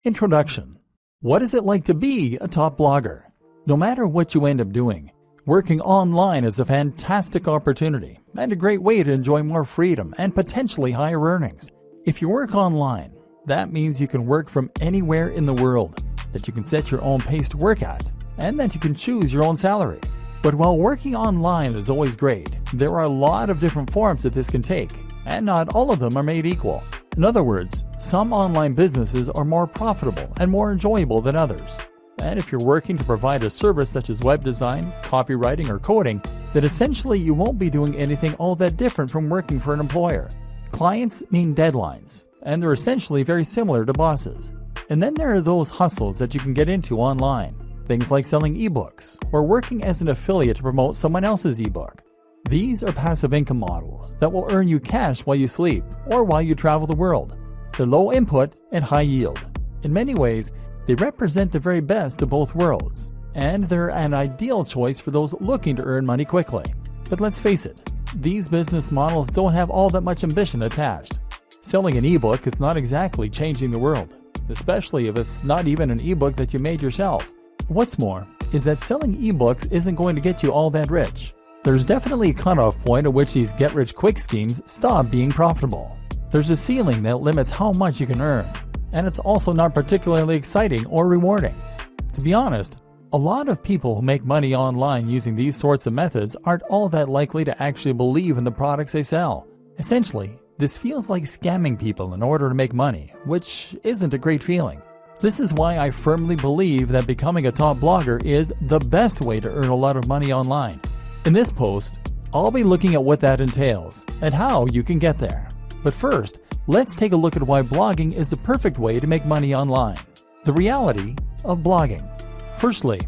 Introduction. What is it like to be a top blogger? No matter what you end up doing, working online is a fantastic opportunity and a great way to enjoy more freedom and potentially higher earnings. If you work online, that means you can work from anywhere in the world, that you can set your own pace to work at, and that you can choose your own salary. But while working online is always great, there are a lot of different forms that this can take, and not all of them are made equal. In other words, some online businesses are more profitable and more enjoyable than others. And if you're working to provide a service such as web design, copywriting, or coding, then essentially you won't be doing anything all that different from working for an employer. Clients mean deadlines, and they're essentially very similar to bosses. And then there are those hustles that you can get into online. Things like selling ebooks, or working as an affiliate to promote someone else's ebook. These are passive income models that will earn you cash while you sleep or while you travel the world. They're low input and high yield. In many ways, they represent the very best of both worlds, and they're an ideal choice for those looking to earn money quickly. But let's face it, these business models don't have all that much ambition attached. Selling an ebook is not exactly changing the world, especially if it's not even an ebook that you made yourself. What's more is that selling ebooks isn't going to get you all that rich. There's definitely a cutoff point at which these get-rich-quick schemes stop being profitable. There's a ceiling that limits how much you can earn, and it's also not particularly exciting or rewarding. To be honest, a lot of people who make money online using these sorts of methods aren't all that likely to actually believe in the products they sell. Essentially, this feels like scamming people in order to make money, which isn't a great feeling. This is why I firmly believe that becoming a top blogger is the best way to earn a lot of money online. In this post, I'll be looking at what that entails and how you can get there. But first, let's take a look at why blogging is the perfect way to make money online. The reality of blogging. Firstly,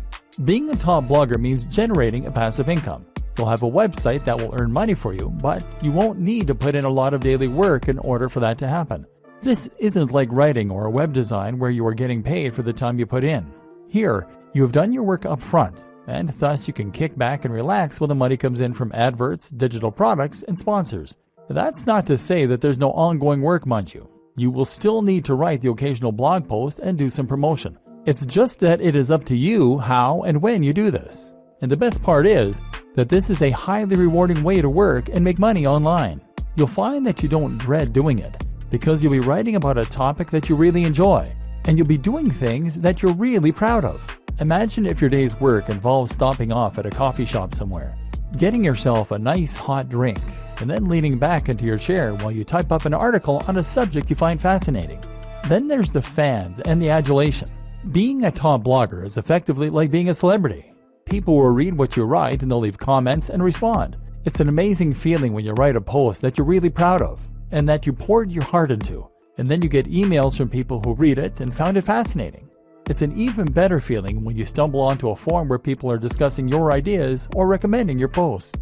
being a top blogger means generating a passive income. You'll have a website that will earn money for you, but you won't need to put in a lot of daily work in order for that to happen. This isn't like writing or web design where you are getting paid for the time you put in. Here, you have done your work up front, and thus you can kick back and relax when the money comes in from adverts, digital products, and sponsors. That's not to say that there's no ongoing work, mind you. You will still need to write the occasional blog post and do some promotion. It's just that it is up to you how and when you do this. And the best part is that this is a highly rewarding way to work and make money online. You'll find that you don't dread doing it, because you'll be writing about a topic that you really enjoy, and you'll be doing things that you're really proud of. Imagine if your day's work involves stopping off at a coffee shop somewhere, getting yourself a nice hot drink, and then leaning back into your chair while you type up an article on a subject you find fascinating. Then there's the fans and the adulation. Being a top blogger is effectively like being a celebrity. People will read what you write and they'll leave comments and respond. It's an amazing feeling when you write a post that you're really proud of and that you poured your heart into, and then you get emails from people who read it and found it fascinating. It's an even better feeling when you stumble onto a forum where people are discussing your ideas or recommending your posts.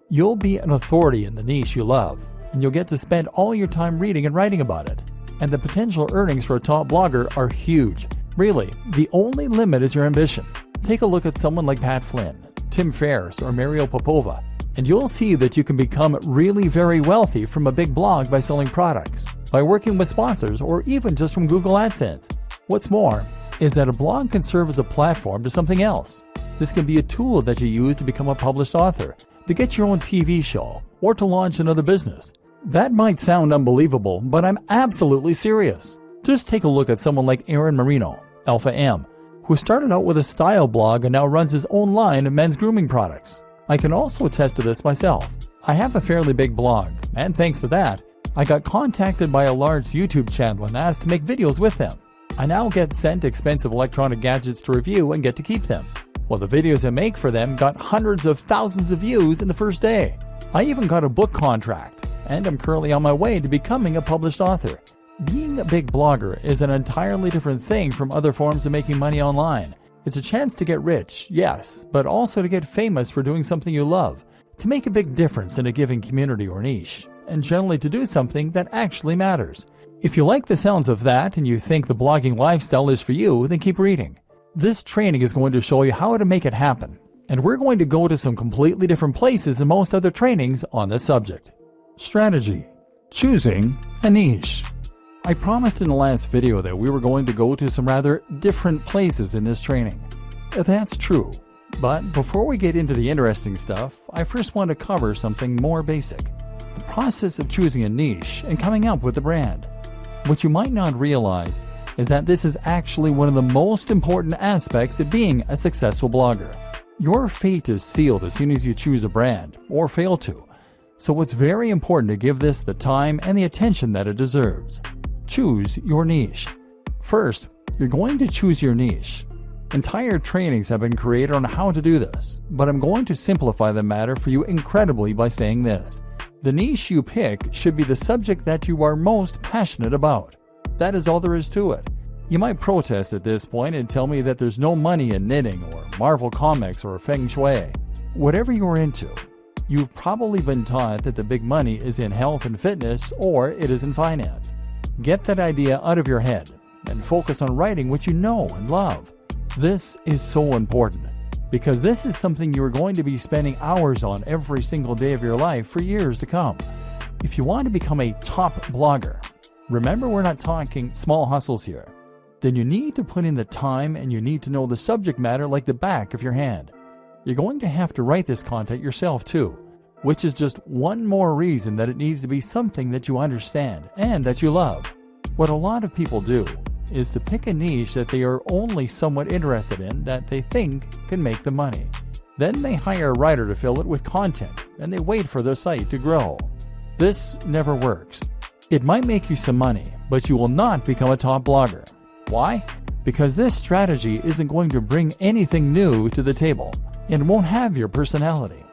You'll be an authority in the niche you love, and you'll get to spend all your time reading and writing about it. And the potential earnings for a top blogger are huge. Really, the only limit is your ambition. Take a look at someone like Pat Flynn, Tim Ferriss, or Mario Popova, and you'll see that you can become really very wealthy from a big blog by selling products, by working with sponsors, or even just from Google AdSense. What's more is that a blog can serve as a platform to something else. This can be a tool that you use to become a published author, to get your own TV show, or to launch another business. That might sound unbelievable, but I'm absolutely serious. Just take a look at someone like Aaron Marino, Alpha M, who started out with a style blog and now runs his own line of men's grooming products. I can also attest to this myself. I have a fairly big blog, and thanks to that, I got contacted by a large YouTube channel and asked to make videos with them. I now get sent expensive electronic gadgets to review and get to keep them. Well, the videos I make for them got hundreds of thousands of views in the first day. I even got a book contract, and I'm currently on my way to becoming a published author. Being a big blogger is an entirely different thing from other forms of making money online. It's a chance to get rich, yes, but also to get famous for doing something you love, to make a big difference in a given community or niche, and generally to do something that actually matters. If you like the sounds of that and you think the blogging lifestyle is for you, then keep reading. This training is going to show you how to make it happen, and we're going to go to some completely different places than most other trainings on this subject. Strategy. Choosing a niche. I promised in the last video that we were going to go to some rather different places in this training. That's true, but before we get into the interesting stuff, I first want to cover something more basic. The process of choosing a niche and coming up with a brand. What you might not realize is that this is actually one of the most important aspects of being a successful blogger. Your fate is sealed as soon as you choose a brand, or fail to. So it's very important to give this the time and the attention that it deserves. Choose your niche. First, you're going to choose your niche. Entire trainings have been created on how to do this, but I'm going to simplify the matter for you incredibly by saying this. The niche you pick should be the subject that you are most passionate about. That is all there is to it. You might protest at this point and tell me that there's no money in knitting or Marvel Comics or Feng Shui. Whatever you're into, you've probably been taught that the big money is in health and fitness or it is in finance. Get that idea out of your head and focus on writing what you know and love. This is so important because this is something you are going to be spending hours on every single day of your life for years to come. If you want to become a top blogger, remember we're not talking small hustles here, then you need to put in the time and you need to know the subject matter like the back of your hand. You're going to have to write this content yourself too, which is just one more reason that it needs to be something that you understand and that you love. What a lot of people do is to pick a niche that they are only somewhat interested in that they think can make them money. Then they hire a writer to fill it with content and they wait for their site to grow. This never works. It might make you some money, but you will not become a top blogger. Why? Because this strategy isn't going to bring anything new to the table and won't have your personality.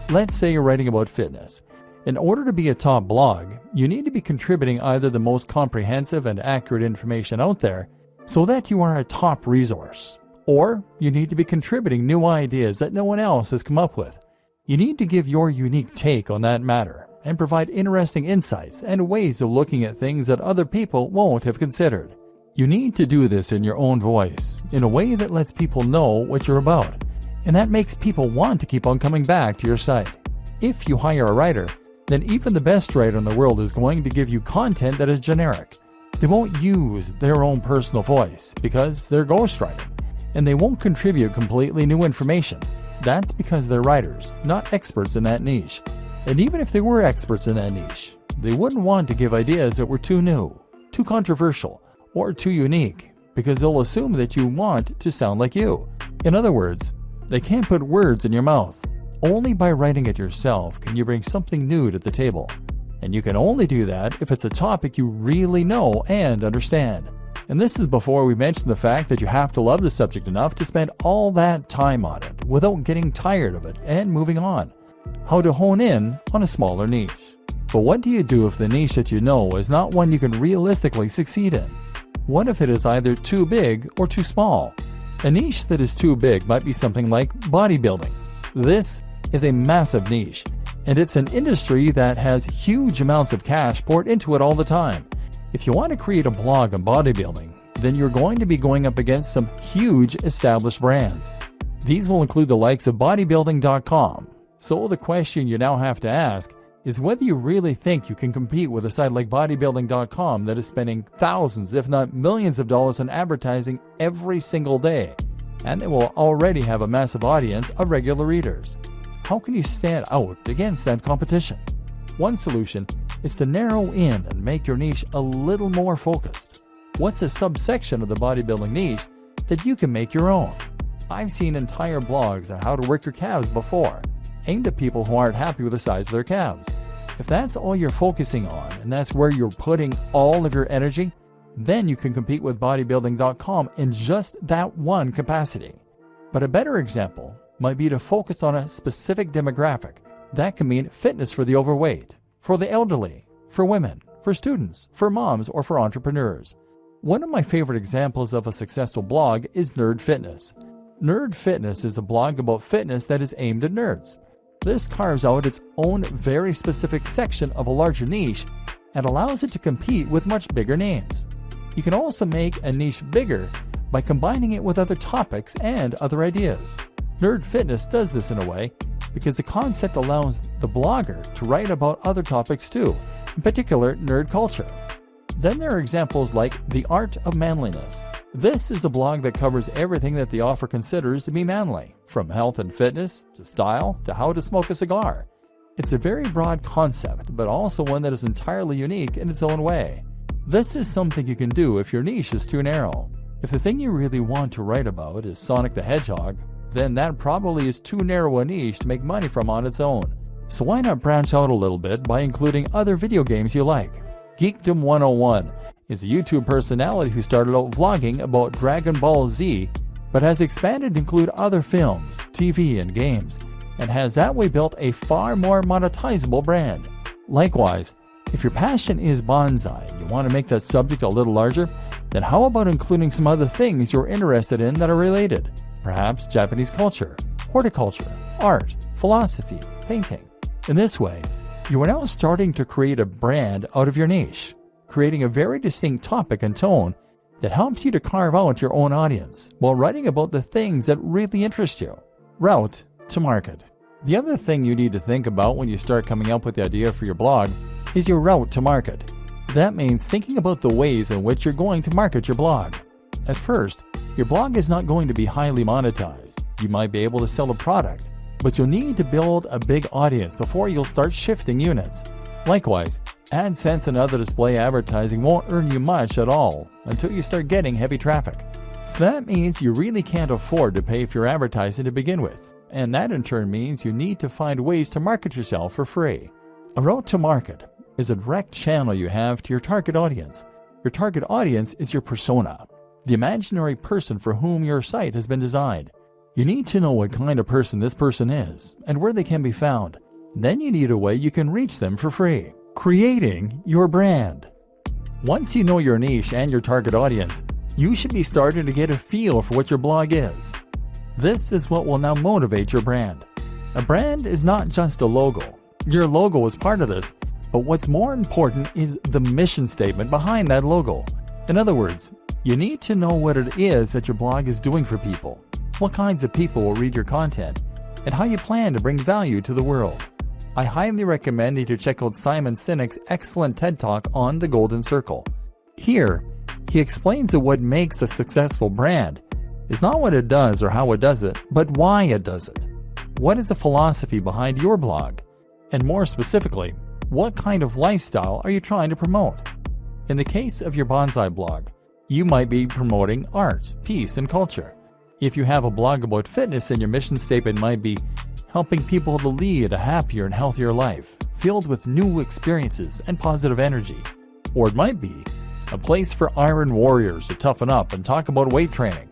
Let's say you're writing about fitness. In order to be a top blog, you need to be contributing either the most comprehensive and accurate information out there so that you are a top resource, or you need to be contributing new ideas that no one else has come up with. You need to give your unique take on that matter and provide interesting insights and ways of looking at things that other people won't have considered. You need to do this in your own voice, in a way that lets people know what you're about, and that makes people want to keep on coming back to your site. If you hire a writer, then even the best writer in the world is going to give you content that is generic. They won't use their own personal voice because they're ghostwriting, and they won't contribute completely new information. That's because they're writers, not experts in that niche. And even if they were experts in that niche, they wouldn't want to give ideas that were too new, too controversial, or too unique, because they'll assume that you want to sound like you. In other words, they can't put words in your mouth. Only by writing it yourself can you bring something new to the table. And you can only do that if it's a topic you really know and understand. And this is before we mention the fact that you have to love the subject enough to spend all that time on it without getting tired of it and moving on. How to hone in on a smaller niche. But what do you do if the niche that you know is not one you can realistically succeed in? What if it is either too big or too small? A niche that is too big might be something like bodybuilding. This is a massive niche, and it's an industry that has huge amounts of cash poured into it all the time. If you want to create a blog on bodybuilding, then you're going to be going up against some huge established brands. These will include the likes of bodybuilding.com. So the question you now have to ask is whether you really think you can compete with a site like bodybuilding.com that is spending thousands, if not millions of dollars on advertising every single day, and they will already have a massive audience of regular readers. How can you stand out against that competition? One solution is to narrow in and make your niche a little more focused. What's a subsection of the bodybuilding niche that you can make your own? I've seen entire blogs on how to work your calves before, aimed at people who aren't happy with the size of their calves. If that's all you're focusing on and that's where you're putting all of your energy, then you can compete with bodybuilding.com in just that one capacity. But a better example might be to focus on a specific demographic. That can mean fitness for the overweight, for the elderly, for women, for students, for moms, or for entrepreneurs. One of my favorite examples of a successful blog is Nerd Fitness. Nerd Fitness is a blog about fitness that is aimed at nerds. This carves out its own very specific section of a larger niche and allows it to compete with much bigger names. You can also make a niche bigger by combining it with other topics and other ideas. Nerd Fitness does this in a way because the concept allows the blogger to write about other topics too, in particular nerd culture. Then there are examples like The Art of Manliness. This is a blog that covers everything that the author considers to be manly, from health and fitness, to style, to how to smoke a cigar. It's a very broad concept, but also one that is entirely unique in its own way. This is something you can do if your niche is too narrow. If the thing you really want to write about is Sonic the Hedgehog, then that probably is too narrow a niche to make money from on its own. So why not branch out a little bit by including other video games you like? Geekdom 101 is a YouTube personality who started out vlogging about Dragon Ball Z, but has expanded to include other films, TV, and games, and has that way built a far more monetizable brand. Likewise, if your passion is bonsai and you want to make that subject a little larger, then how about including some other things you're interested in that are related? Perhaps Japanese culture, horticulture, art, philosophy, painting. In this way, you are now starting to create a brand out of your niche, creating a very distinct topic and tone that helps you to carve out your own audience while writing about the things that really interest you. Route to market. The other thing you need to think about when you start coming up with the idea for your blog is your route to market. That means thinking about the ways in which you're going to market your blog. At first, your blog is not going to be highly monetized. You might be able to sell a product, but you'll need to build a big audience before you'll start shifting units. Likewise, AdSense and other display advertising won't earn you much at all until you start getting heavy traffic. So that means you really can't afford to pay for your advertising to begin with, and that in turn means you need to find ways to market yourself for free. A route to market is a direct channel you have to your target audience. Your target audience is your persona, the imaginary person for whom your site has been designed. You need to know what kind of person this person is and where they can be found. Then you need a way you can reach them for free. Creating your brand. Once you know your niche and your target audience, you should be starting to get a feel for what your blog is. This is what will now motivate your brand. A brand is not just a logo. Your logo is part of this, but what's more important is the mission statement behind that logo. In other words, you need to know what it is that your blog is doing for people, what kinds of people will read your content, and how you plan to bring value to the world. I highly recommend you to check out Simon Sinek's excellent TED Talk on the Golden Circle. Here, he explains that what makes a successful brand is not what it does or how it does it, but why it does it. What is the philosophy behind your blog? And more specifically, what kind of lifestyle are you trying to promote? In the case of your bonsai blog, you might be promoting art, peace, and culture. If you have a blog about fitness, then your mission statement might be helping people to lead a happier and healthier life, filled with new experiences and positive energy. Or it might be a place for iron warriors to toughen up and talk about weight training.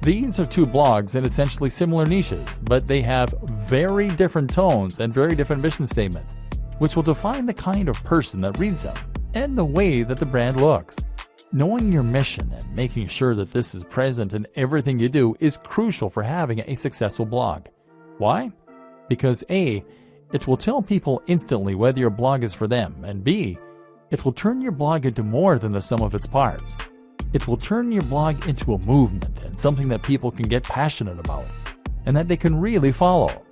These are two blogs in essentially similar niches, but they have very different tones and very different mission statements, which will define the kind of person that reads them and the way that the brand looks. Knowing your mission and making sure that this is present in everything you do is crucial for having a successful blog. Why? Because A, it will tell people instantly whether your blog is for them, and B, it will turn your blog into more than the sum of its parts. It will turn your blog into a movement and something that people can get passionate about, and that they can really follow.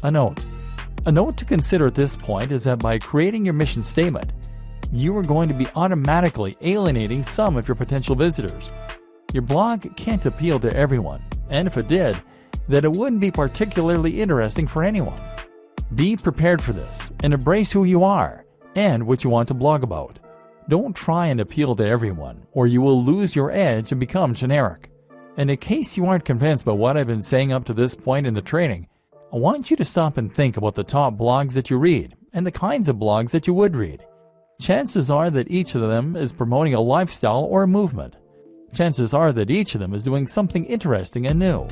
A note to consider at this point is that by creating your mission statement, you are going to be automatically alienating some of your potential visitors. Your blog can't appeal to everyone, and if it did, then it wouldn't be particularly interesting for anyone. Be prepared for this and embrace who you are and what you want to blog about. Don't try and appeal to everyone, or you will lose your edge and become generic. And in case you aren't convinced by what I've been saying up to this point in the training, I want you to stop and think about the top blogs that you read and the kinds of blogs that you would read. Chances are that each of them is promoting a lifestyle or a movement. Chances are that each of them is doing something interesting and new.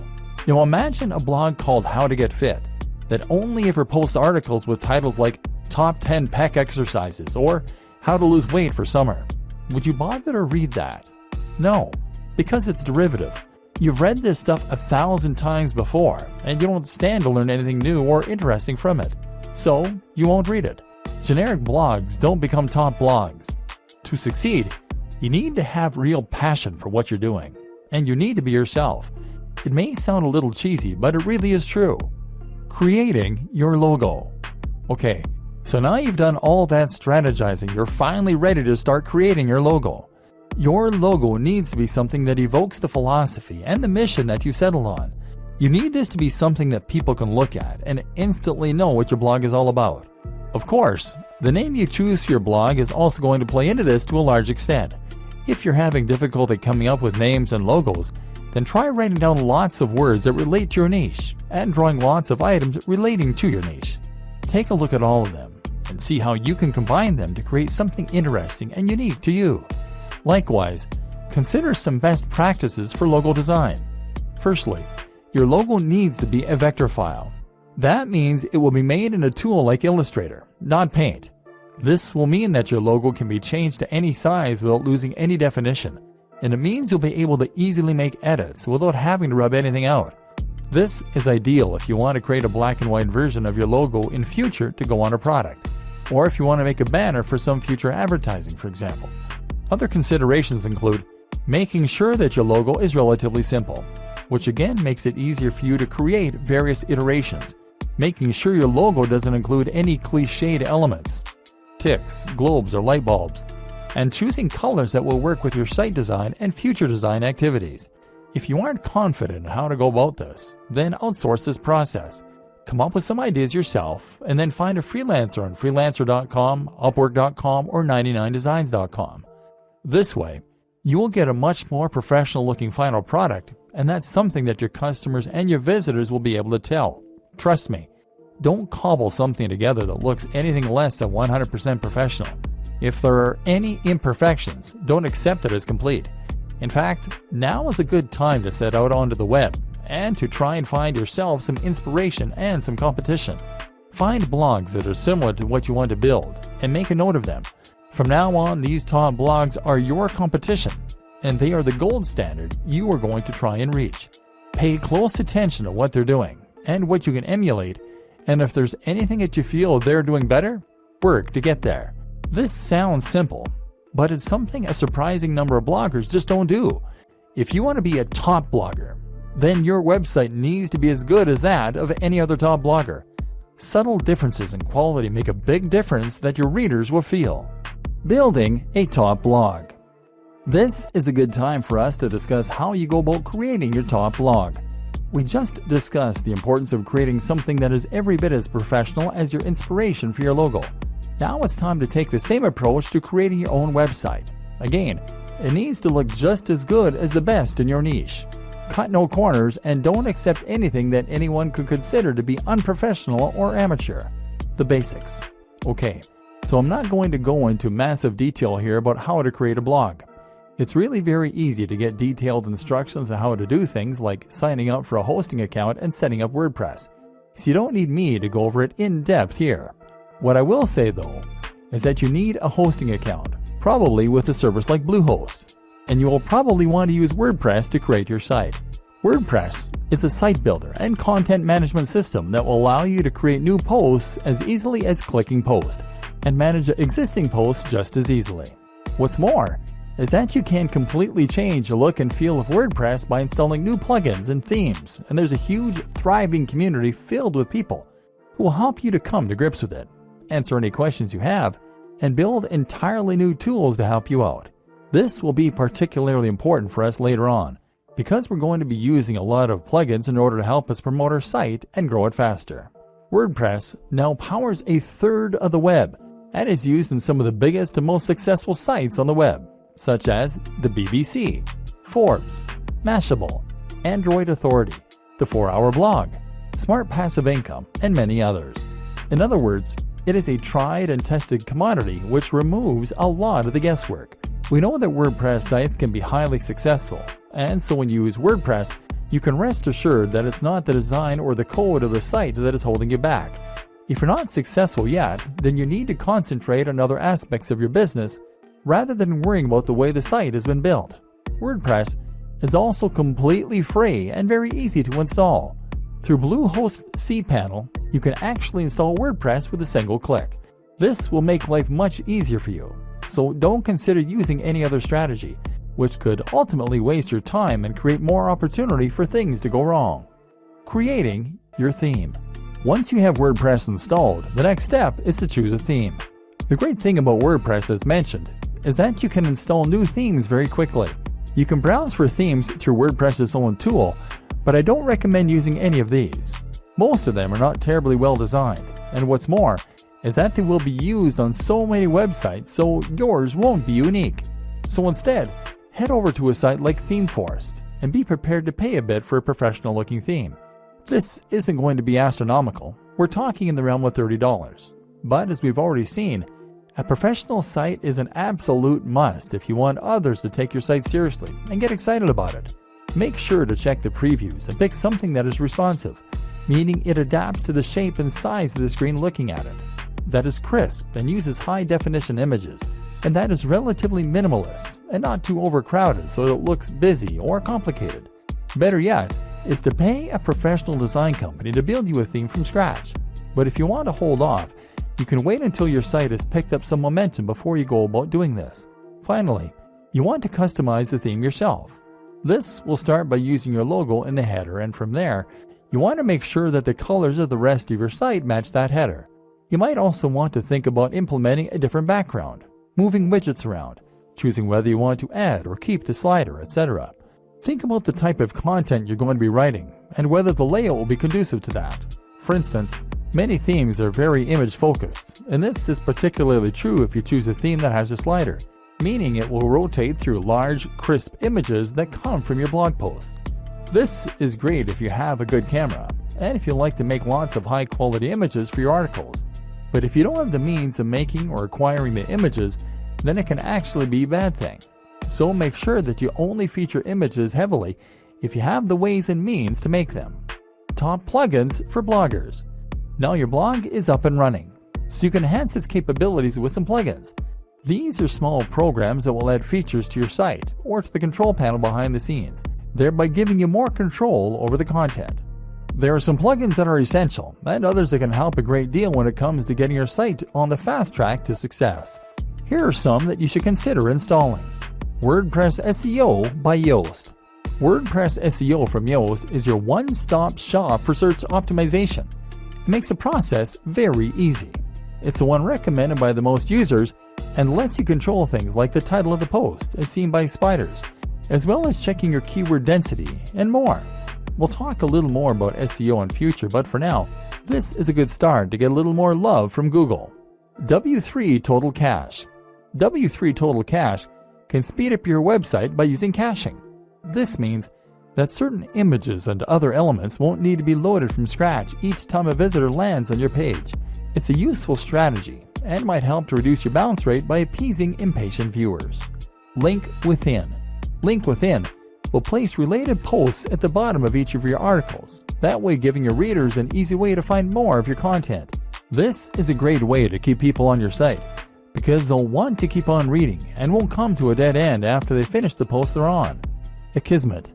Now imagine a blog called How to Get Fit that only ever posts articles with titles like Top 10 Pec Exercises or How to Lose Weight for Summer. Would you bother to read that? No, because it's derivative. You've read this stuff 1,000 times before, and you don't stand to learn anything new or interesting from it. So, you won't read it. Generic blogs don't become top blogs. To succeed, you need to have real passion for what you're doing, and you need to be yourself. It may sound a little cheesy, but it really is true. Creating your logo. Okay, So now you've done all that strategizing, you're finally ready to start creating your logo. Your logo needs to be something that evokes the philosophy and the mission that you settled on. You need this to be something that people can look at and instantly know what your blog is all about. Of course, the name you choose for your blog is also going to play into this to a large extent. If you're having difficulty coming up with names and logos, then try writing down lots of words that relate to your niche and drawing lots of items relating to your niche. Take a look at all of them and see how you can combine them to create something interesting and unique to you. Likewise, consider some best practices for logo design. Firstly, your logo needs to be a vector file. That means it will be made in a tool like Illustrator, not Paint. This will mean that your logo can be changed to any size without losing any definition, and it means you'll be able to easily make edits without having to rub anything out. This is ideal if you want to create a black and white version of your logo in future to go on a product, or if you want to make a banner for some future advertising, for example. Other considerations include making sure that your logo is relatively simple, which again makes it easier for you to create various iterations, making sure your logo doesn't include any cliched elements, ticks, globes, or light bulbs, and choosing colors that will work with your site design and future design activities. If you aren't confident in how to go about this, then outsource this process. Come up with some ideas yourself, and then find a freelancer on freelancer.com, upwork.com, or 99designs.com. This way, you will get a much more professional-looking final product, and that's something that your customers and your visitors will be able to tell. Trust me, don't cobble something together that looks anything less than 100% professional. If there are any imperfections, don't accept it as complete. In fact, now is a good time to set out onto the web and to try and find yourself some inspiration and some competition. Find blogs that are similar to what you want to build and make a note of them. From now on, these top blogs are your competition, and they are the gold standard you are going to try and reach. Pay close attention to what they're doing and what you can emulate, and if there's anything that you feel they're doing better, work to get there. This sounds simple, but it's something a surprising number of bloggers just don't do. If you want to be a top blogger, then your website needs to be as good as that of any other top blogger. Subtle differences in quality make a big difference that your readers will feel. Building a top blog. This is a good time for us to discuss how you go about creating your top blog. We just discussed the importance of creating something that is every bit as professional as your inspiration for your logo. Now it's time to take the same approach to creating your own website. Again, it needs to look just as good as the best in your niche. Cut no corners and don't accept anything that anyone could consider to be unprofessional or amateur. The basics. Okay, so I'm not going to go into massive detail here about how to create a blog. It's really very easy to get detailed instructions on how to do things like signing up for a hosting account and setting up WordPress. So you don't need me to go over it in depth here. What I will say though, is that you need a hosting account, probably with a service like Bluehost, and you will probably want to use WordPress to create your site. WordPress is a site builder and content management system that will allow you to create new posts as easily as clicking post, and manage existing posts just as easily. What's more, is that you can completely change the look and feel of WordPress by installing new plugins and themes, and there's a huge, thriving community filled with people who will help you to come to grips with it, answer any questions you have, and build entirely new tools to help you out. This will be particularly important for us later on, because we're going to be using a lot of plugins in order to help us promote our site and grow it faster. WordPress now powers a third of the web, and is used in some of the biggest and most successful sites on the web, such as the BBC, Forbes, Mashable, Android Authority, the 4-Hour Blog, Smart Passive Income, and many others. In other words, it is a tried and tested commodity which removes a lot of the guesswork. We know that WordPress sites can be highly successful, and so when you use WordPress, you can rest assured that it's not the design or the code of the site that is holding you back. If you're not successful yet, then you need to concentrate on other aspects of your business rather than worrying about the way the site has been built. WordPress is also completely free and very easy to install. Through Bluehost cPanel, you can actually install WordPress with a single click. This will make life much easier for you, so don't consider using any other strategy, which could ultimately waste your time and create more opportunity for things to go wrong. Creating your theme. Once you have WordPress installed, the next step is to choose a theme. The great thing about WordPress, as mentioned, is that you can install new themes very quickly. You can browse for themes through WordPress's own tool, but I don't recommend using any of these. Most of them are not terribly well designed, and what's more is that they will be used on so many websites, so yours won't be unique. So instead, head over to a site like ThemeForest and be prepared to pay a bit for a professional looking theme. This isn't going to be astronomical. We're talking in the realm of $30. But as we've already seen, a professional site is an absolute must if you want others to take your site seriously and get excited about it. Make sure to check the previews and pick something that is responsive, meaning it adapts to the shape and size of the screen looking at it, that is crisp and uses high-definition images, and that is relatively minimalist and not too overcrowded so it looks busy or complicated. Better yet is to pay a professional design company to build you a theme from scratch. But if you want to hold off, you can wait until your site has picked up some momentum before you go about doing this. Finally, you want to customize the theme yourself. This will start by using your logo in the header, and from there, you want to make sure that the colors of the rest of your site match that header. You might also want to think about implementing a different background, moving widgets around, choosing whether you want to add or keep the slider, etc. Think about the type of content you're going to be writing and whether the layout will be conducive to that. For instance, many themes are very image focused, and this is particularly true if you choose a theme that has a slider, meaning it will rotate through large, crisp images that come from your blog post. This is great if you have a good camera and if you like to make lots of high quality images for your articles. But if you don't have the means of making or acquiring the images, then it can actually be a bad thing. So make sure that you only feature images heavily if you have the ways and means to make them. Top plugins for bloggers. Now your blog is up and running, so you can enhance its capabilities with some plugins. These are small programs that will add features to your site or to the control panel behind the scenes, thereby giving you more control over the content. There are some plugins that are essential and others that can help a great deal when it comes to getting your site on the fast track to success. Here are some that you should consider installing. WordPress SEO by Yoast. WordPress SEO from Yoast is your one-stop shop for search optimization. It makes the process very easy. It's the one recommended by the most users and lets you control things like the title of the post as seen by spiders, as well as checking your keyword density and more. We'll talk a little more about SEO in future, but for now, this is a good start to get a little more love from Google. W3 Total Cache. W3 Total Cache can speed up your website by using caching. This means that certain images and other elements won't need to be loaded from scratch each time a visitor lands on your page. It's a useful strategy and might help to reduce your bounce rate by appeasing impatient viewers. Link Within. Link Within will place related posts at the bottom of each of your articles, that way giving your readers an easy way to find more of your content. This is a great way to keep people on your site, because they'll want to keep on reading and won't come to a dead end after they finish the post they're on. Akismet.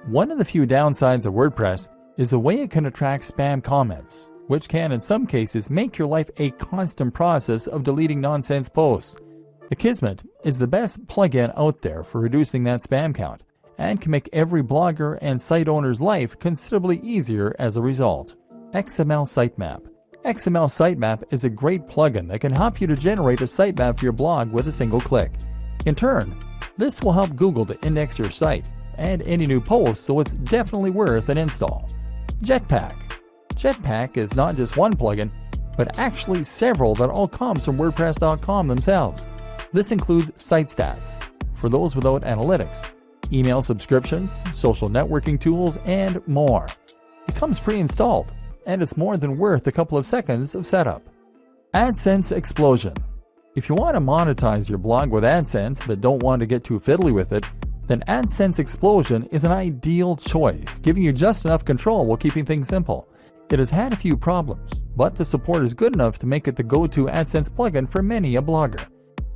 One of the few downsides of WordPress is the way it can attract spam comments, which can in some cases make your life a constant process of deleting nonsense posts. Akismet is the best plugin out there for reducing that spam count and can make every blogger and site owner's life considerably easier as a result. XML Sitemap. XML Sitemap is a great plugin that can help you to generate a sitemap for your blog with a single click. In turn, this will help Google to index your site and any new posts, so it's definitely worth an install. Jetpack. Jetpack is not just one plugin, but actually several that all comes from WordPress.com themselves. This includes site stats for those without analytics, email subscriptions, social networking tools, and more. It comes pre-installed, and it's more than worth a couple of seconds of setup. AdSense Explosion. If you want to monetize your blog with AdSense but don't want to get too fiddly with it, then AdSense Explosion is an ideal choice, giving you just enough control while keeping things simple. It has had a few problems, but the support is good enough to make it the go-to AdSense plugin for many a blogger.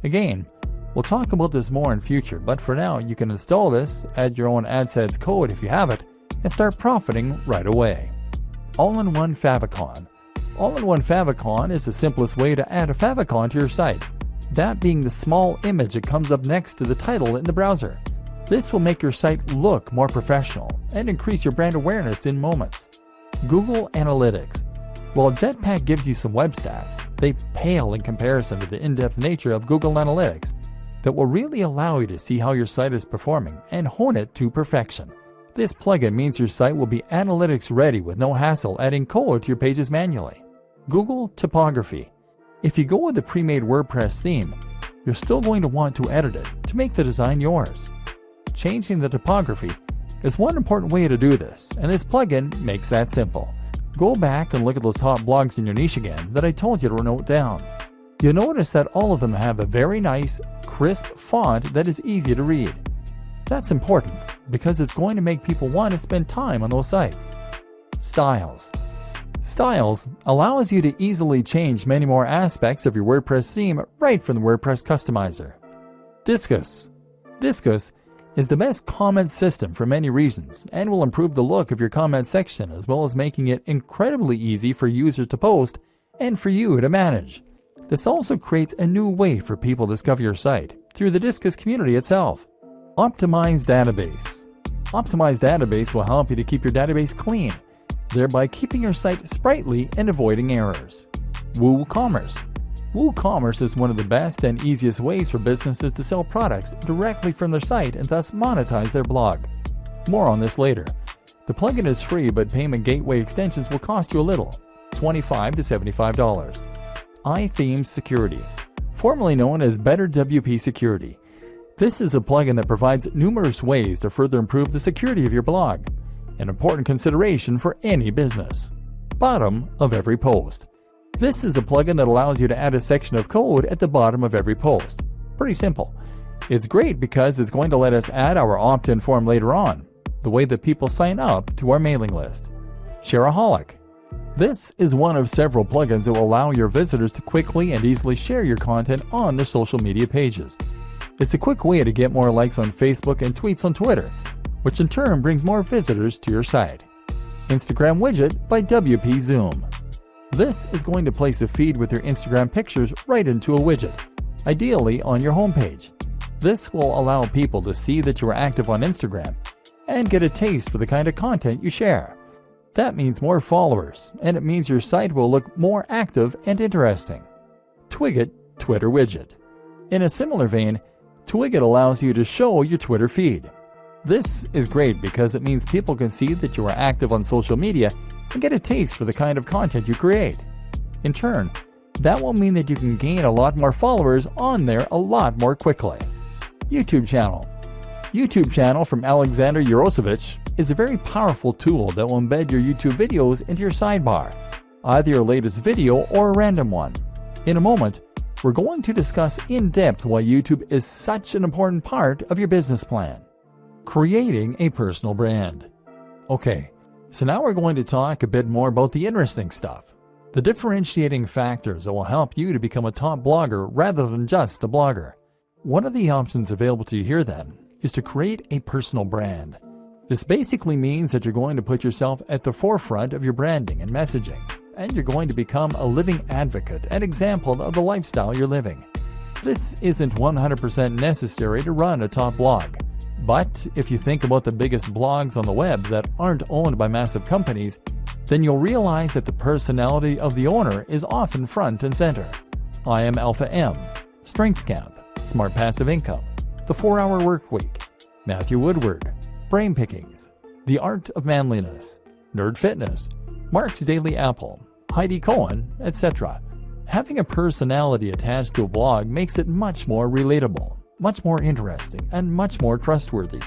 Again, we'll talk about this more in future, but for now you can install this, add your own AdSense code if you have it, and start profiting right away. All-in-One Favicon. All-in-One Favicon is the simplest way to add a favicon to your site, that being the small image that comes up next to the title in the browser. This will make your site look more professional and increase your brand awareness in moments. Google Analytics. While Jetpack gives you some web stats, they pale in comparison to the in-depth nature of Google Analytics that will really allow you to see how your site is performing and hone it to perfection. This plugin means your site will be analytics ready with no hassle adding code to your pages manually. Google Typography. If you go with the pre-made WordPress theme, you're still going to want to edit it to make the design yours. Changing the typography is one important way to do this, and this plugin makes that simple. Go back and look at those top blogs in your niche again that I told you to note down. You'll notice that all of them have a very nice, crisp font that is easy to read. That's important because it's going to make people want to spend time on those sites. Styles. Styles allows you to easily change many more aspects of your WordPress theme right from the WordPress customizer. Disqus. Disqus is the best comment system for many reasons and will improve the look of your comment section as well as making it incredibly easy for users to post and for you to manage. This also creates a new way for people to discover your site through the Disqus community itself. Optimized Database. Optimized Database will help you to keep your database clean, thereby keeping your site sprightly and avoiding errors. WooCommerce. WooCommerce is one of the best and easiest ways for businesses to sell products directly from their site and thus monetize their blog. More on this later. The plugin is free, but payment gateway extensions will cost you a little, $25 to $75. iThemes Security, formerly known as Better WP Security. This is a plugin that provides numerous ways to further improve the security of your blog, an important consideration for any business. Bottom of every post. This is a plugin that allows you to add a section of code at the bottom of every post. Pretty simple. It's great because it's going to let us add our opt-in form later on, the way that people sign up to our mailing list. Shareaholic. This is one of several plugins that will allow your visitors to quickly and easily share your content on their social media pages. It's a quick way to get more likes on Facebook and tweets on Twitter, which in turn brings more visitors to your site. Instagram Widget by WP Zoom. This is going to place a feed with your Instagram pictures right into a widget, ideally on your homepage. This will allow people to see that you are active on Instagram and get a taste for the kind of content you share. That means more followers, and it means your site will look more active and interesting. Twigget Twitter Widget. In a similar vein, Twigget allows you to show your Twitter feed. This is great because it means people can see that you are active on social media and get a taste for the kind of content you create. In turn, that will mean that you can gain a lot more followers on there a lot more quickly. YouTube channel. YouTube channel from Alexander Yarosevich is a very powerful tool that will embed your YouTube videos into your sidebar, either your latest video or a random one. In a moment, we're going to discuss in depth why YouTube is such an important part of your business plan. Creating a personal brand. Okay, so now we're going to talk a bit more about the interesting stuff, the differentiating factors that will help you to become a top blogger rather than just a blogger. One of the options available to you here then is to create a personal brand. This basically means that you're going to put yourself at the forefront of your branding and messaging, and you're going to become a living advocate and example of the lifestyle you're living. This isn't 100% necessary to run a top blog, but if you think about the biggest blogs on the web that aren't owned by massive companies, then you'll realize that the personality of the owner is often front and center. I Am Alpha M, Strength Camp, Smart Passive Income, The 4-Hour Workweek, Matthew Woodward, Brain Pickings, The Art of Manliness, Nerd Fitness, Mark's Daily Apple, Heidi Cohen, etc. Having a personality attached to a blog makes it much more relatable, much more interesting, and much more trustworthy.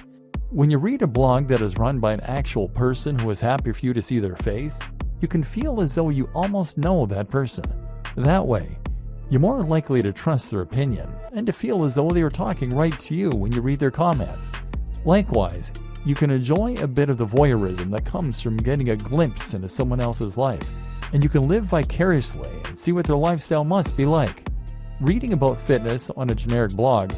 When you read a blog that is run by an actual person who is happy for you to see their face, you can feel as though you almost know that person. That way, you're more likely to trust their opinion and to feel as though they are talking right to you when you read their comments. Likewise, you can enjoy a bit of the voyeurism that comes from getting a glimpse into someone else's life, and you can live vicariously and see what their lifestyle must be like. Reading about fitness on a generic blog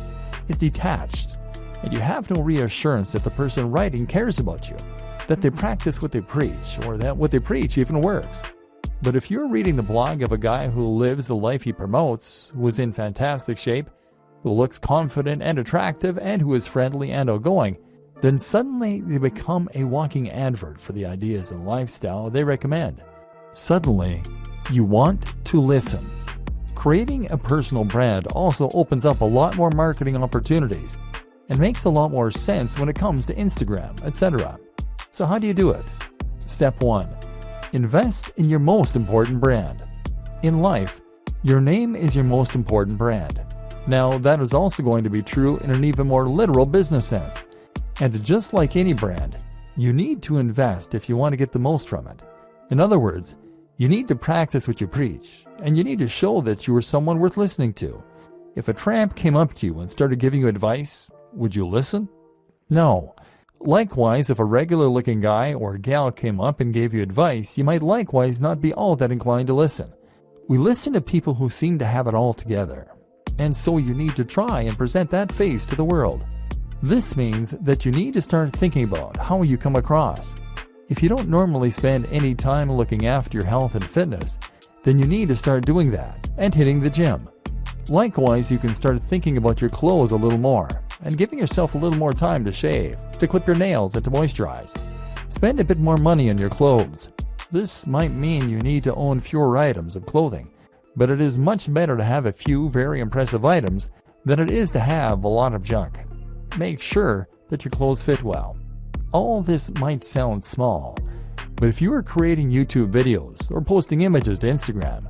is detached, and you have no reassurance that the person writing cares about you, that they practice what they preach, or that what they preach even works. But if you're reading the blog of a guy who lives the life he promotes, who is in fantastic shape, who looks confident and attractive, and who is friendly and outgoing, then suddenly they become a walking advert for the ideas and lifestyle they recommend. Suddenly, you want to listen. Creating a personal brand also opens up a lot more marketing opportunities and makes a lot more sense when it comes to Instagram, etc. So how do you do it? Step 1. Invest in your most important brand. In life, your name is your most important brand. Now, that is also going to be true in an even more literal business sense. And just like any brand, you need to invest if you want to get the most from it. In other words, you need to practice what you preach, and you need to show that you are someone worth listening to. If a tramp came up to you and started giving you advice, would you listen? No. Likewise, if a regular-looking guy or gal came up and gave you advice, you might likewise not be all that inclined to listen. We listen to people who seem to have it all together, and so you need to try and present that face to the world. This means that you need to start thinking about how you come across. If you don't normally spend any time looking after your health and fitness, then you need to start doing that and hitting the gym. Likewise, you can start thinking about your clothes a little more and giving yourself a little more time to shave, to clip your nails, and to moisturize. Spend a bit more money on your clothes. This might mean you need to own fewer items of clothing, but it is much better to have a few very impressive items than it is to have a lot of junk. Make sure that your clothes fit well. All this might sound small, but if you are creating YouTube videos or posting images to Instagram,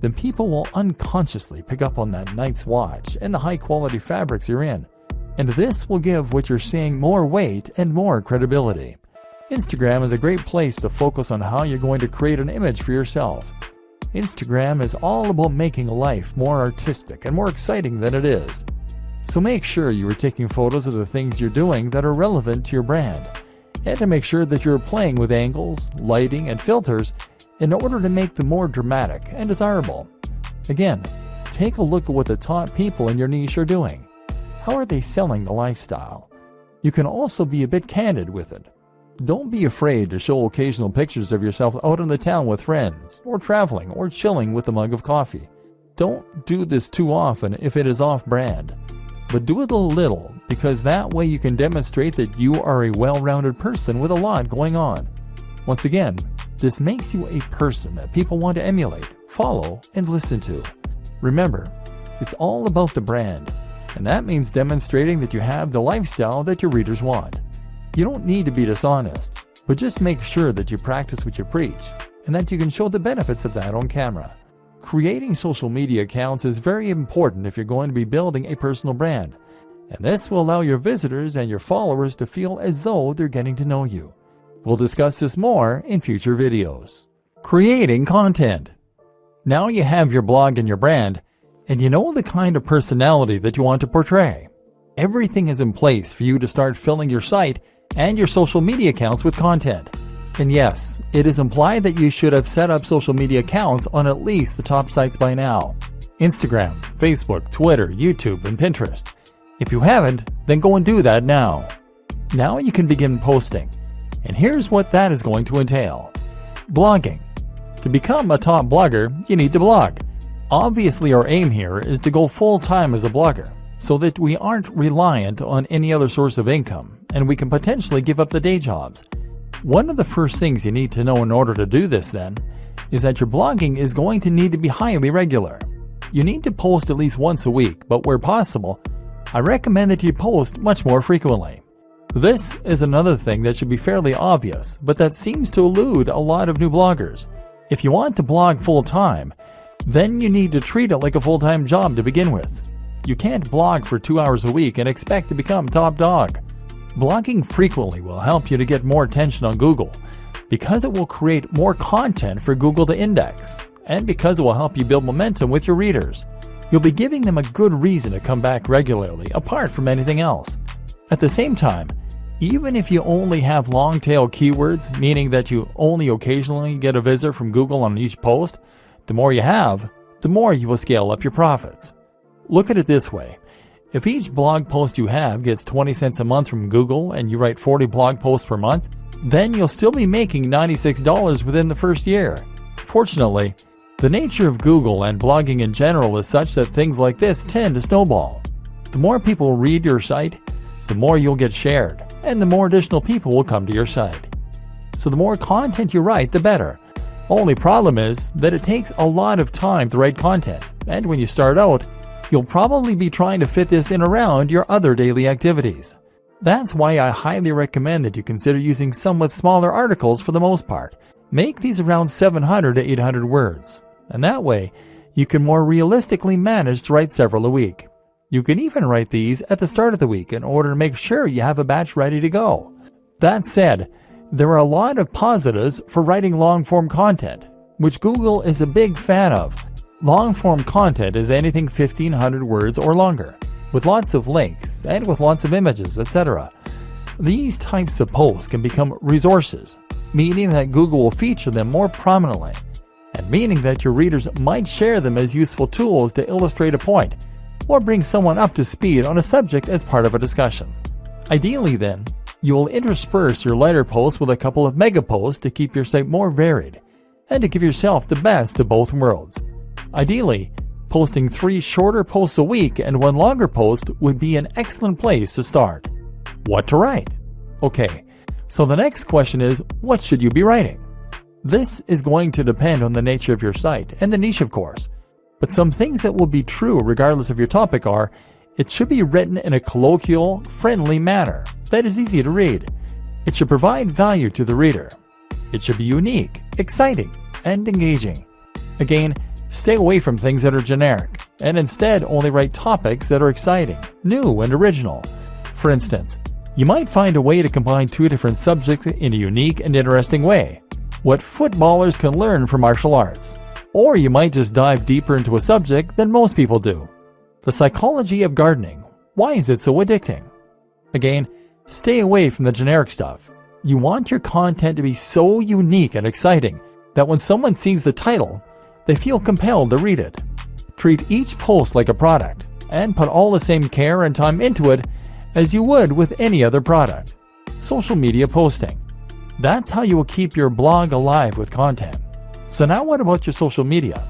then people will unconsciously pick up on that nice watch and the high-quality fabrics you're in, and this will give what you're saying more weight and more credibility. Instagram is a great place to focus on how you're going to create an image for yourself. Instagram is all about making life more artistic and more exciting than it is. So make sure you are taking photos of the things you're doing that are relevant to your brand, and to make sure that you're playing with angles, lighting, and filters in order to make them more dramatic and desirable. Again, take a look at what the top people in your niche are doing. How are they selling the lifestyle? You can also be a bit candid with it. Don't be afraid to show occasional pictures of yourself out in the town with friends, or traveling, or chilling with a mug of coffee. Don't do this too often if it is off-brand, but do it a little, because that way you can demonstrate that you are a well-rounded person with a lot going on. Once again, this makes you a person that people want to emulate, follow, and listen to. Remember, it's all about the brand, and that means demonstrating that you have the lifestyle that your readers want. You don't need to be dishonest, but just make sure that you practice what you preach, and that you can show the benefits of that on camera. Creating social media accounts is very important if you're going to be building a personal brand, and this will allow your visitors and your followers to feel as though they're getting to know you. We'll discuss this more in future videos. Creating content. Now you have your blog and your brand, and you know the kind of personality that you want to portray. Everything is in place for you to start filling your site and your social media accounts with content. And yes, it is implied that you should have set up social media accounts on at least the top sites by now: Instagram, Facebook, Twitter, YouTube, and Pinterest. If you haven't, then go and do that now. Now you can begin posting, and here's what that is going to entail. Blogging. To become a top blogger, you need to blog. Obviously, our aim here is to go full-time as a blogger, so that we aren't reliant on any other source of income, and we can potentially give up the day jobs. One of the first things you need to know in order to do this, then, is that your blogging is going to need to be highly regular. You need to post at least once a week, but where possible, I recommend that you post much more frequently. This is another thing that should be fairly obvious, but that seems to elude a lot of new bloggers. If you want to blog full-time, then you need to treat it like a full-time job to begin with. You can't blog for 2 hours a week and expect to become top dog. Blogging frequently will help you to get more attention on Google, because it will create more content for Google to index, and because it will help you build momentum with your readers. You'll be giving them a good reason to come back regularly, apart from anything else. At the same time, even if you only have long-tail keywords, meaning that you only occasionally get a visitor from Google on each post, the more you have, the more you will scale up your profits. Look at it this way. If each blog post you have gets 20 cents a month from Google and you write 40 blog posts per month, then you'll still be making $96 within the first year. Fortunately, the nature of Google and blogging in general is such that things like this tend to snowball. The more people read your site, the more you'll get shared, and the more additional people will come to your site. So the more content you write, the better. Only problem is that it takes a lot of time to write content, and when you start out, you'll probably be trying to fit this in around your other daily activities. That's why I highly recommend that you consider using somewhat smaller articles for the most part. Make these around 700 to 800 words, and that way, you can more realistically manage to write several a week. You can even write these at the start of the week in order to make sure you have a batch ready to go. That said, there are a lot of positives for writing long-form content, which Google is a big fan of. Long-form content is anything 1,500 words or longer, with lots of links and with lots of images, etc. These types of posts can become resources, meaning that Google will feature them more prominently, and meaning that your readers might share them as useful tools to illustrate a point, or bring someone up to speed on a subject as part of a discussion. Ideally then, you will intersperse your lighter posts with a couple of mega posts to keep your site more varied, and to give yourself the best of both worlds. Ideally, posting 3 shorter posts a week and 1 longer post would be an excellent place to start. What to write? Okay, so the next question is, what should you be writing? This is going to depend on the nature of your site and the niche, of course. But some things that will be true regardless of your topic are, it should be written in a colloquial, friendly manner that is easy to read. It should provide value to the reader. It should be unique, exciting, and engaging. Again, stay away from things that are generic, and instead only write topics that are exciting, new, and original. For instance, you might find a way to combine 2 different subjects in a unique and interesting way. What footballers can learn from martial arts. Or you might just dive deeper into a subject than most people do. The psychology of gardening. Why is it so addicting? Again, stay away from the generic stuff. You want your content to be so unique and exciting that when someone sees the title, they feel compelled to read it. Treat each post like a product, and put all the same care and time into it as you would with any other product. Social media posting. That's how you will keep your blog alive with content. So now what about your social media?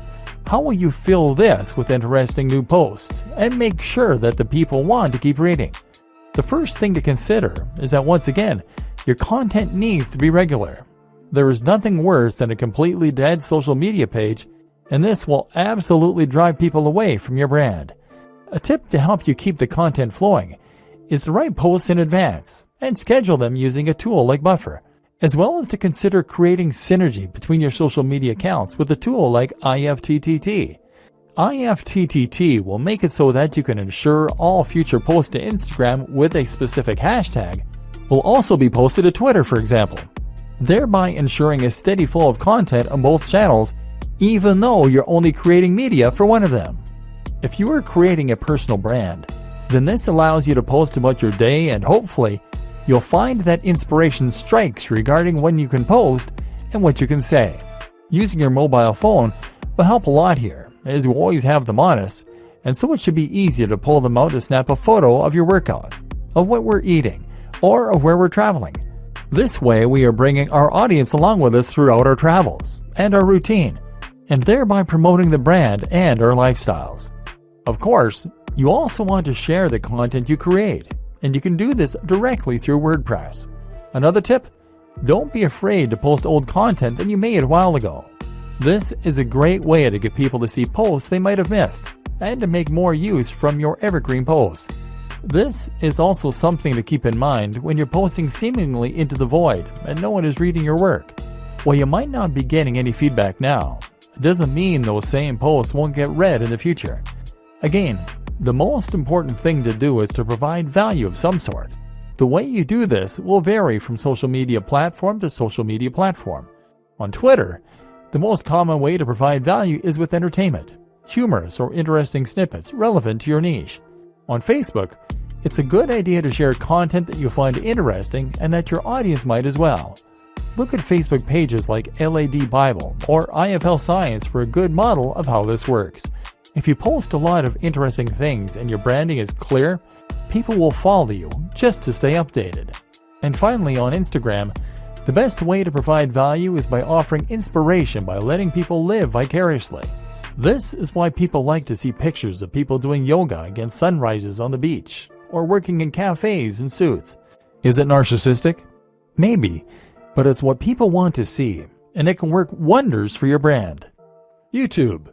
How will you fill this with interesting new posts and make sure that the people want to keep reading? The first thing to consider is that once again, your content needs to be regular. There is nothing worse than a completely dead social media page, and this will absolutely drive people away from your brand. A tip to help you keep the content flowing is to write posts in advance and schedule them using a tool like Buffer, as well as to consider creating synergy between your social media accounts with a tool like IFTTT. IFTTT will make it so that you can ensure all future posts to Instagram with a specific hashtag will also be posted to Twitter, for example, thereby ensuring a steady flow of content on both channels, even though you're only creating media for one of them. If you are creating a personal brand, then this allows you to post about your day, and hopefully, you'll find that inspiration strikes regarding when you can post and what you can say. Using your mobile phone will help a lot here, as you always have them on us, and so it should be easy to pull them out to snap a photo of your workout, of what we're eating, or of where we're traveling. This way we are bringing our audience along with us throughout our travels and our routine, and thereby promoting the brand and our lifestyles. Of course, you also want to share the content you create, and you can do this directly through WordPress. Another tip, don't be afraid to post old content that you made a while ago. This is a great way to get people to see posts they might have missed, and to make more use from your evergreen posts. This is also something to keep in mind when you're posting seemingly into the void and no one is reading your work. While you might not be getting any feedback now, it doesn't mean those same posts won't get read in the future. Again, the most important thing to do is to provide value of some sort. The way you do this will vary from social media platform to social media platform. On Twitter, the most common way to provide value is with entertainment, humorous or interesting snippets relevant to your niche. On Facebook, it's a good idea to share content that you find interesting and that your audience might as well. Look at Facebook pages like LAD Bible or IFL Science for a good model of how this works. If you post a lot of interesting things and your branding is clear, people will follow you just to stay updated. And finally, on Instagram, the best way to provide value is by offering inspiration by letting people live vicariously. This is why people like to see pictures of people doing yoga against sunrises on the beach, or working in cafes in suits. Is it narcissistic? Maybe, but it's what people want to see, and it can work wonders for your brand. YouTube.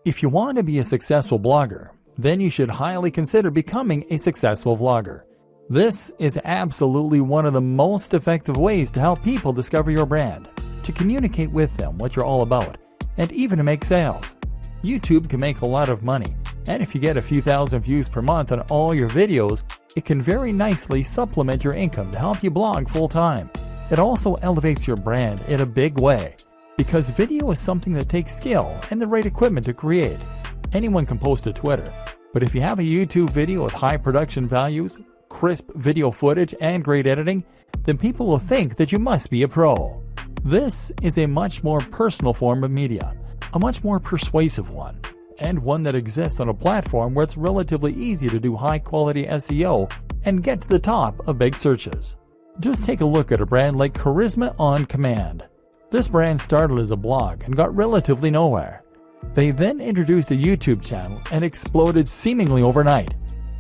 If you want to be a successful blogger, then you should highly consider becoming a successful vlogger. This is absolutely one of the most effective ways to help people discover your brand, to communicate with them what you're all about, and even to make sales. YouTube can make a lot of money, and if you get a few thousand views per month on all your videos, it can very nicely supplement your income to help you blog full-time. It also elevates your brand in a big way, because video is something that takes skill and the right equipment to create. Anyone can post to Twitter, but if you have a YouTube video with high production values, crisp video footage, and great editing, then people will think that you must be a pro. This is a much more personal form of media, a much more persuasive one, and one that exists on a platform where it's relatively easy to do high-quality SEO and get to the top of big searches. Just take a look at a brand like Charisma on Command. This brand started as a blog and got relatively nowhere. They then introduced a YouTube channel and exploded seemingly overnight.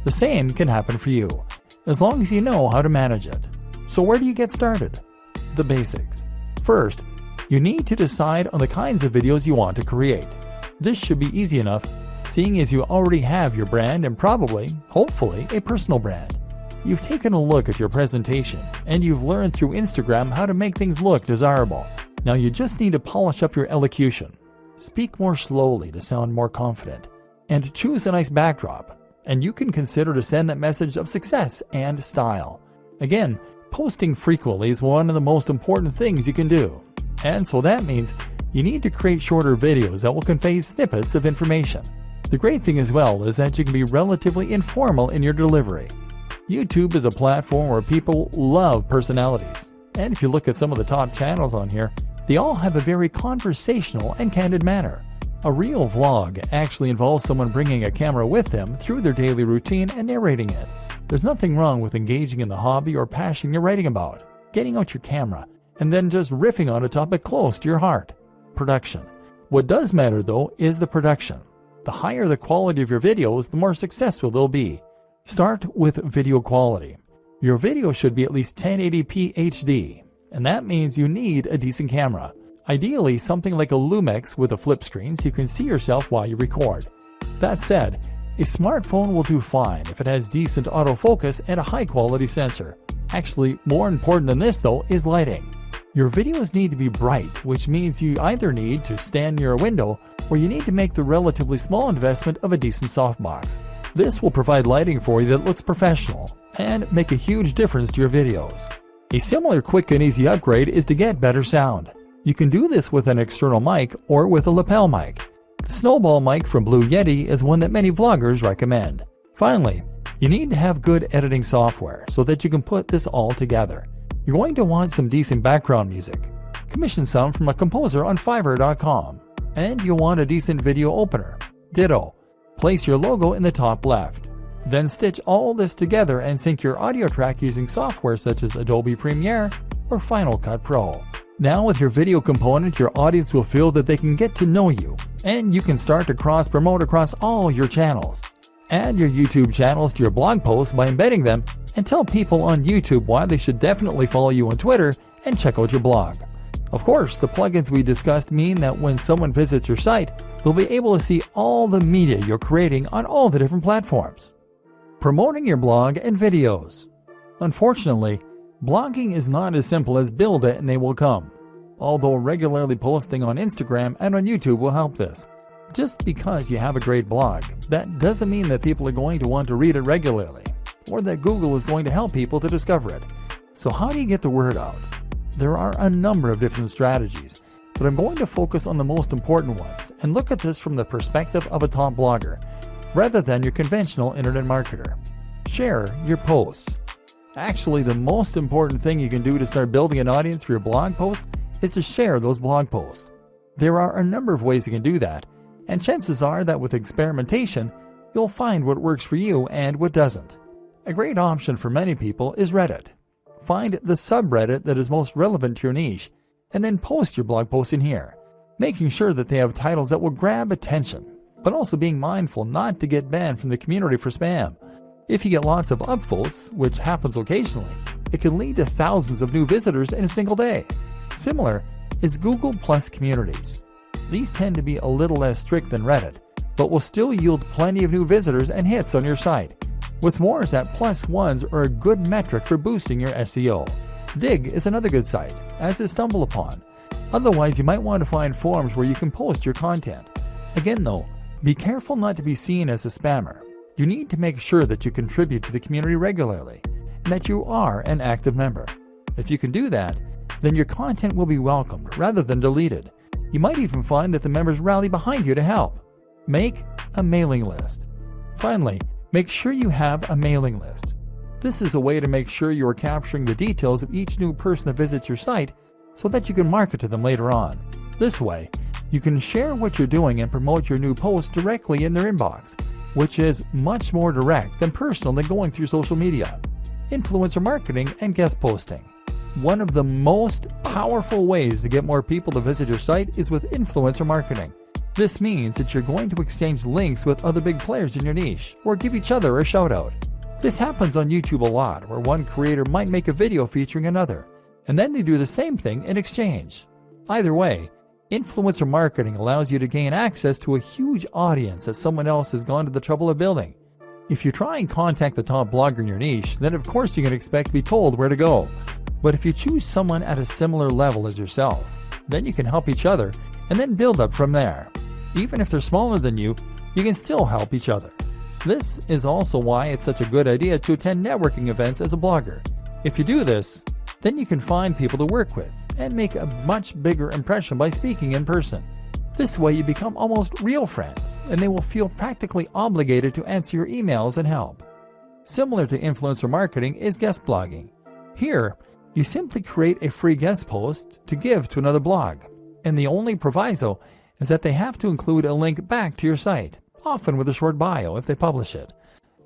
The same can happen for you, as long as you know how to manage it. So where do you get started? The basics. First, you need to decide on the kinds of videos you want to create. This should be easy enough, seeing as you already have your brand and probably, hopefully, a personal brand. You've taken a look at your presentation, and you've learned through Instagram how to make things look desirable. Now you just need to polish up your elocution. Speak more slowly to sound more confident, and choose a nice backdrop, and you can consider to send that message of success and style. Again, posting frequently is one of the most important things you can do, and so that means you need to create shorter videos that will convey snippets of information. The great thing as well is that you can be relatively informal in your delivery. YouTube is a platform where people love personalities, and if you look at some of the top channels on here, they all have a very conversational and candid manner. A real vlog actually involves someone bringing a camera with them through their daily routine and narrating it. There's nothing wrong with engaging in the hobby or passion you're writing about, getting out your camera, and then just riffing on a topic close to your heart. Production. What does matter though is the production. The higher the quality of your videos, the more successful they'll be. Start with video quality. Your video should be at least 1080p HD, and that means you need a decent camera. Ideally, something like a Lumix with a flip screen so you can see yourself while you record. That said, a smartphone will do fine if it has decent autofocus and a high-quality sensor. Actually, more important than this though is lighting. Your videos need to be bright, which means you either need to stand near a window or you need to make the relatively small investment of a decent softbox. This will provide lighting for you that looks professional and make a huge difference to your videos. A similar quick and easy upgrade is to get better sound. You can do this with an external mic or with a lapel mic. The Snowball mic from Blue Yeti is one that many vloggers recommend. Finally, you need to have good editing software so that you can put this all together. You're going to want some decent background music. Commission some from a composer on Fiverr.com. And you'll want a decent video opener. Ditto. Place your logo in the top left. Then stitch all this together and sync your audio track using software such as Adobe Premiere or Final Cut Pro. Now with your video component, your audience will feel that they can get to know you, and you can start to cross-promote across all your channels. Add your YouTube channels to your blog posts by embedding them, and tell people on YouTube why they should definitely follow you on Twitter and check out your blog. Of course, the plugins we discussed mean that when someone visits your site, they'll be able to see all the media you're creating on all the different platforms. Promoting your blog and videos. Unfortunately, blogging is not as simple as build it and they will come. Although regularly posting on Instagram and on YouTube will help this. Just because you have a great blog, that doesn't mean that people are going to want to read it regularly, or that Google is going to help people to discover it. So how do you get the word out? There are a number of different strategies, but I'm going to focus on the most important ones and look at this from the perspective of a top blogger, rather than your conventional internet marketer. Share your posts. Actually, the most important thing you can do to start building an audience for your blog posts is to share those blog posts. There are a number of ways you can do that, and chances are that with experimentation, you'll find what works for you and what doesn't. A great option for many people is Reddit. Find the subreddit that is most relevant to your niche, and then post your blog post in here, making sure that they have titles that will grab attention, but also being mindful not to get banned from the community for spam. If you get lots of upvotes, which happens occasionally, it can lead to thousands of new visitors in a single day. Similar, is Google Plus communities. These tend to be a little less strict than Reddit, but will still yield plenty of new visitors and hits on your site. What's more is that plus ones are a good metric for boosting your SEO. Digg is another good site, as is StumbleUpon. Otherwise, you might want to find forums where you can post your content. Again though, be careful not to be seen as a spammer. You need to make sure that you contribute to the community regularly, and that you are an active member. If you can do that, then your content will be welcomed rather than deleted. You might even find that the members rally behind you to help. Make a mailing list. Finally, make sure you have a mailing list. This is a way to make sure you are capturing the details of each new person that visits your site so that you can market to them later on. This way, you can share what you're doing and promote your new posts directly in their inbox, which is much more direct and personal than going through social media. Influencer marketing and guest posting. One of the most powerful ways to get more people to visit your site is with influencer marketing. This means that you're going to exchange links with other big players in your niche, or give each other a shout out. This happens on YouTube a lot, where one creator might make a video featuring another, and then they do the same thing in exchange. Either way, influencer marketing allows you to gain access to a huge audience that someone else has gone to the trouble of building. If you try and contact the top blogger in your niche, then of course you can expect to be told where to go. But if you choose someone at a similar level as yourself, then you can help each other and then build up from there. Even if they're smaller than you, you can still help each other. This is also why it's such a good idea to attend networking events as a blogger. If you do this, then you can find people to work with and make a much bigger impression by speaking in person. This way you become almost real friends, and they will feel practically obligated to answer your emails and help. Similar to influencer marketing is guest blogging. Here, you simply create a free guest post to give to another blog, and the only proviso is that they have to include a link back to your site, often with a short bio if they publish it.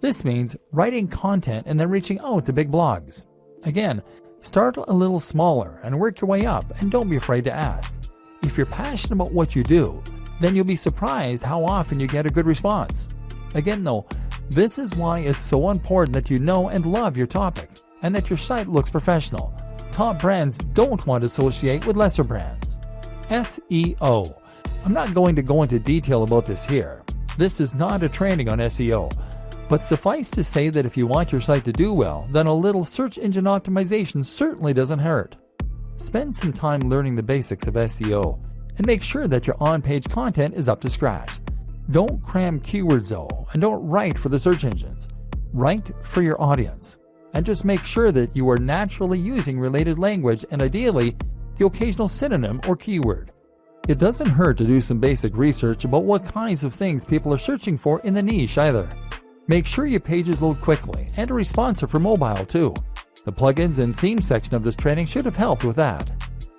This means writing content and then reaching out to big blogs. Again, start a little smaller and work your way up, and don't be afraid to ask. If you're passionate about what you do, then you'll be surprised how often you get a good response. Again though, this is why it's so important that you know and love your topic, and that your site looks professional. Top brands don't want to associate with lesser brands. SEO. I'm not going to go into detail about this here. This is not a training on SEO. But suffice to say that if you want your site to do well, then a little search engine optimization certainly doesn't hurt. Spend some time learning the basics of SEO, and make sure that your on-page content is up to scratch. Don't cram keywords though, and don't write for the search engines. Write for your audience. And just make sure that you are naturally using related language, and ideally, the occasional synonym or keyword. It doesn't hurt to do some basic research about what kinds of things people are searching for in the niche either. Make sure your pages load quickly and are responsive for mobile too. The plugins and theme section of this training should have helped with that.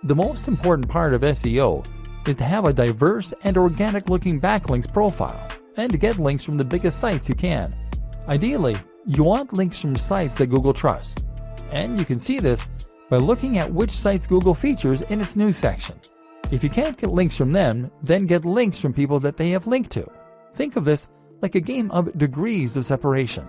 The most important part of SEO is to have a diverse and organic looking backlinks profile, and to get links from the biggest sites you can. Ideally, you want links from sites that Google trusts, and you can see this by looking at which sites Google features in its news section. If you can't get links from them, then get links from people that they have linked to. Think of this like a game of degrees of separation.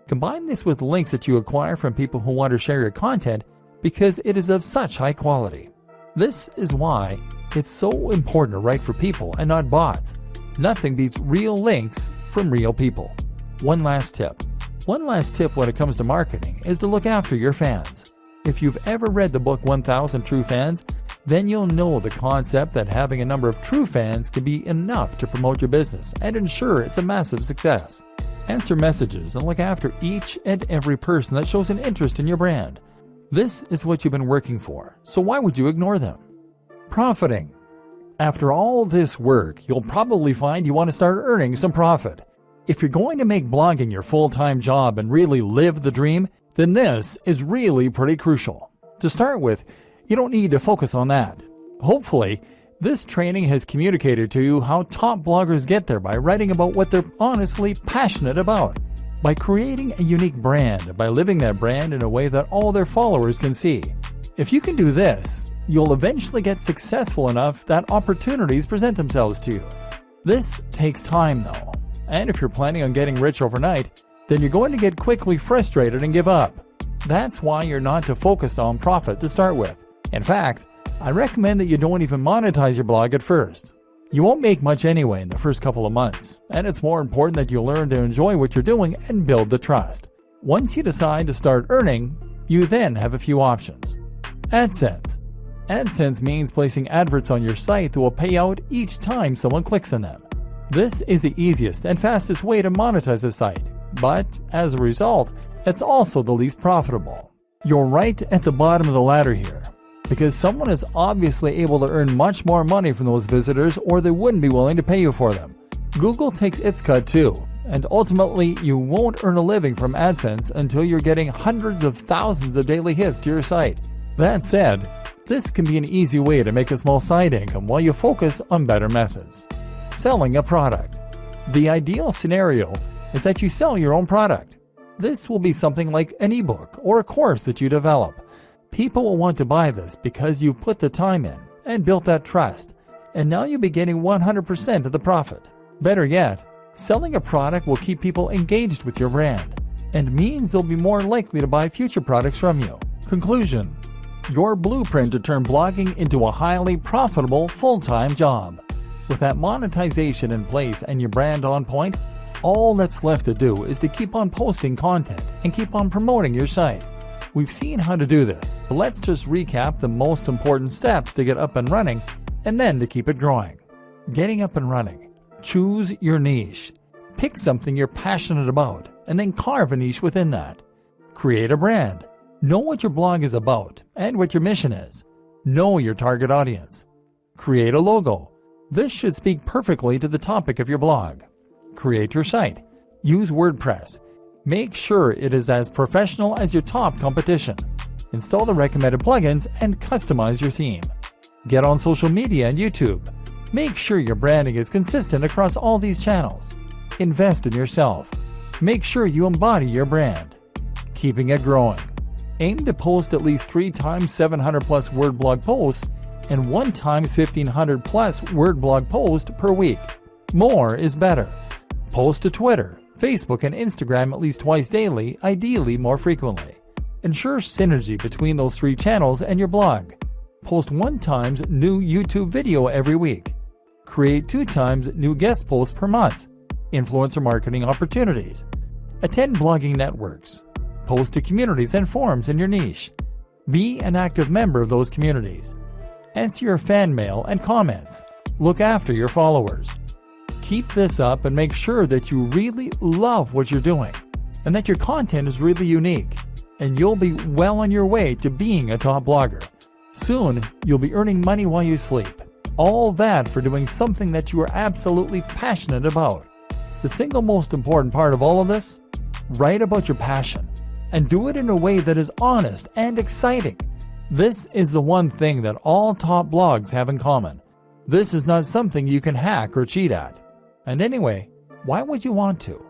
Combine this with links that you acquire from people who want to share your content because it is of such high quality. This is why it's so important to write for people and not bots. Nothing beats real links from real people. One last tip when it comes to marketing is to look after your fans. If you've ever read the book 1000 True Fans, then you'll know the concept that having a number of true fans can be enough to promote your business and ensure it's a massive success. Answer messages and look after each and every person that shows an interest in your brand. This is what you've been working for, so why would you ignore them? Profiting. After all this work, you'll probably find you want to start earning some profit. If you're going to make blogging your full-time job and really live the dream, then this is really pretty crucial. To start with, you don't need to focus on that. Hopefully, this training has communicated to you how top bloggers get there by writing about what they're honestly passionate about, by creating a unique brand, by living that brand in a way that all their followers can see. If you can do this, you'll eventually get successful enough that opportunities present themselves to you. This takes time though, and if you're planning on getting rich overnight, then you're going to get quickly frustrated and give up. That's why you're not too focused on profit to start with. In fact, I recommend that you don't even monetize your blog at first. You won't make much anyway in the first couple of months, and it's more important that you learn to enjoy what you're doing and build the trust. Once you decide to start earning, you then have a few options. AdSense. AdSense means placing adverts on your site that will pay out each time someone clicks on them. This is the easiest and fastest way to monetize a site, but as a result, it's also the least profitable. You're right at the bottom of the ladder here, because someone is obviously able to earn much more money from those visitors or they wouldn't be willing to pay you for them. Google takes its cut too, and ultimately you won't earn a living from AdSense until you're getting hundreds of thousands of daily hits to your site. That said, this can be an easy way to make a small side income while you focus on better methods. Selling a product. The ideal scenario is that you sell your own product. This will be something like an ebook or a course that you develop. People will want to buy this because you've put the time in and built that trust, and now you'll be getting 100% of the profit. Better yet, selling a product will keep people engaged with your brand and means they'll be more likely to buy future products from you. Conclusion: your blueprint to turn blogging into a highly profitable full-time job. With that monetization in place and your brand on point, all that's left to do is to keep on posting content and keep on promoting your site. We've seen how to do this, but let's just recap the most important steps to get up and running and then to keep it growing. Getting up and running. Choose your niche. Pick something you're passionate about and then carve a niche within that. Create a brand. Know what your blog is about and what your mission is. Know your target audience. Create a logo. This should speak perfectly to the topic of your blog. Create your site. Use WordPress. Make sure it is as professional as your top competition. Install the recommended plugins and customize your theme. Get on social media and YouTube. Make sure your branding is consistent across all these channels. Invest in yourself. Make sure you embody your brand. Keeping it growing. Aim to post at least 3 times 700 plus word blog posts and 1 times 1500 plus word blog post per week. More is better. Post to Twitter, Facebook, and Instagram at least twice daily, ideally more frequently. Ensure synergy between those 3 channels and your blog. Post 1 times new YouTube video every week. Create 2 times new guest posts per month. Influencer marketing opportunities. Attend blogging networks. Post to communities and forums in your niche. Be an active member of those communities. Answer your fan mail and comments. Look after your followers. Keep this up and make sure that you really love what you're doing and that your content is really unique, and you'll be well on your way to being a top blogger. Soon, you'll be earning money while you sleep. All that for doing something that you are absolutely passionate about. The single most important part of all of this? Write about your passion and do it in a way that is honest and exciting. This is the one thing that all top blogs have in common. This is not something you can hack or cheat at. And anyway, why would you want to?